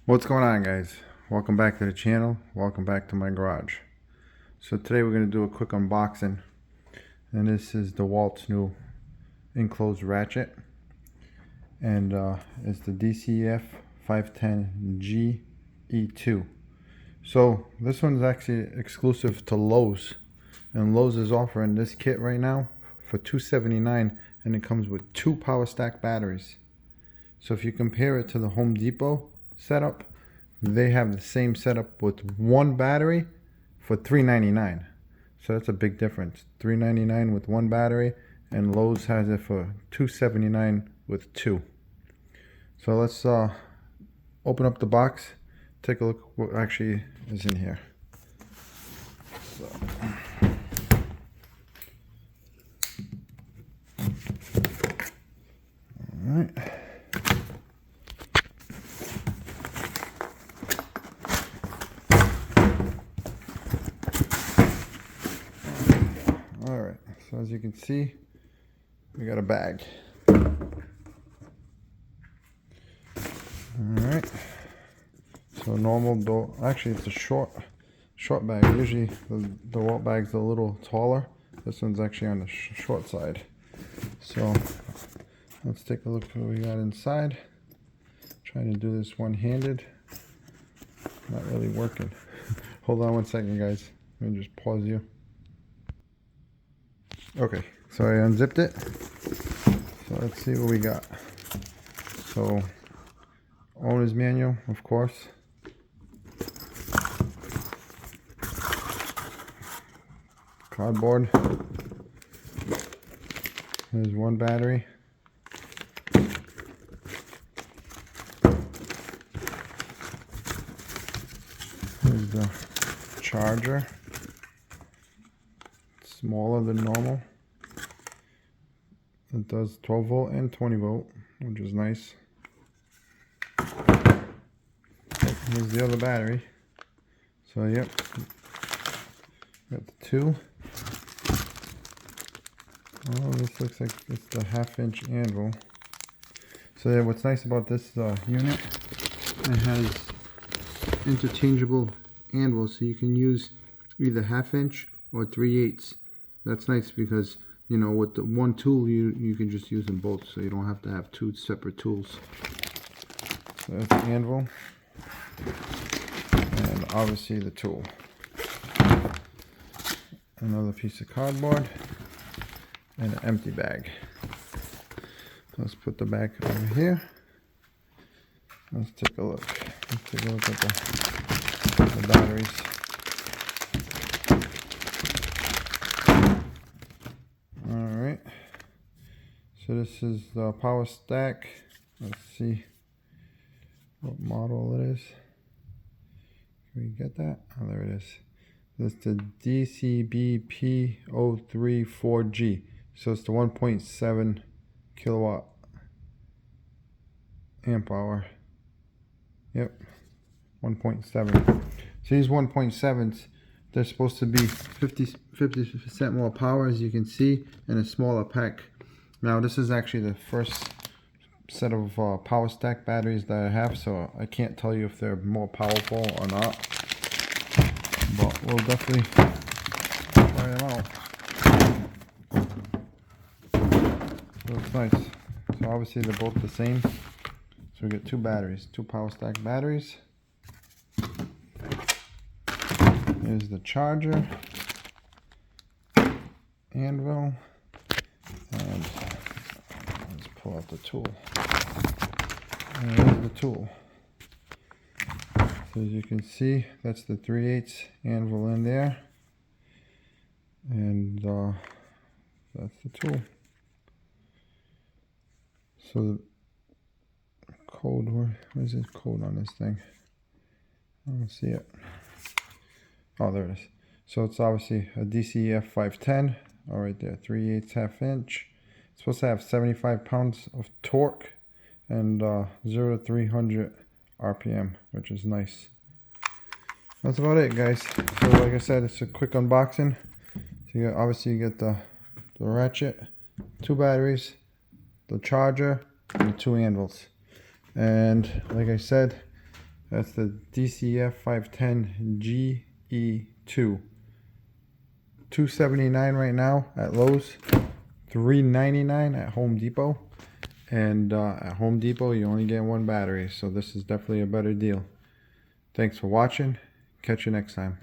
What's going on, guys? Welcome back to the channel. Welcome back to my garage. So today we're going to do a quick unboxing, and this is DEWALT's new enclosed ratchet, and it's the DCF510GE2. So this one's actually exclusive to Lowe's, and Lowe's is offering this kit right now for $279, and it comes with 2 power stack batteries. So if you compare it to the Home Depot setup, they have the same setup with 1 battery for $399. So that's a big difference. $399 with 1 battery, and Lowe's has it for $279 with 2. So let's open up the box, take a look what actually is in here. So. All right. Alright, so as you can see, we got a bag. Alright, so normal door, actually it's a short bag. Usually the DEWALT bag's a little taller. This one's actually on the short side. So let's take a look at what we got inside. Trying to do this one-handed. Not really working. Hold on one second, guys. Let me just pause you. Okay, so I unzipped it. So let's see what we got. So, owner's manual, of course. Cardboard. There's 1 battery. There's the charger. Smaller than normal. It does 12 volt and 20 volt, which is nice. Here's the other battery. So yep, got the 2. Oh, this looks like it's the 1/2-inch anvil. So yeah, what's nice about this unit, it has interchangeable anvils, so you can use either 1/2-inch or 3/8. That's nice because, you know, with the one tool you can just use them both, so you don't have to have 2 separate tools. So that's the anvil, and obviously the tool. Another piece of cardboard and an empty bag. Let's put the bag over here. Let's take a look. Let's take a look at the batteries. Alright, so this is the power stack. Let's see what model it is. Can we get that? Oh, there it is. This is the DCB510G2. So it's the 1.7 kilowatt amp hour. Yep, 1.7. So these 1.7s, they're supposed to be 50% more power, as you can see, in a smaller pack. Now this is actually the first set of power stack batteries that I have, so I can't tell you if they're more powerful or not, but we'll definitely try them out. So it's nice. So obviously they're both the same. So we get 2 batteries, 2 power stack batteries. Here's the charger, anvil, and let's pull out the tool. And there's the tool. So as you can see, that's the 3/8 anvil in there, and that's the tool. So the code, where's the code on this thing? I don't see it. Oh, there it is. So it's obviously a DCF510. All right there, 3/8 1/2-inch. It's supposed to have 75 pounds of torque and 0 to 300 RPM, which is nice. That's about it, guys. So like I said, it's a quick unboxing. So obviously you get the ratchet, 2 batteries, the charger, and the 2 anvils. And like I said, That's the DCF510GE2. $279 right now at Lowe's, $399 at Home Depot. And at Home Depot, you only get one battery, so this is definitely a better deal. Thanks for watching. Catch you next time.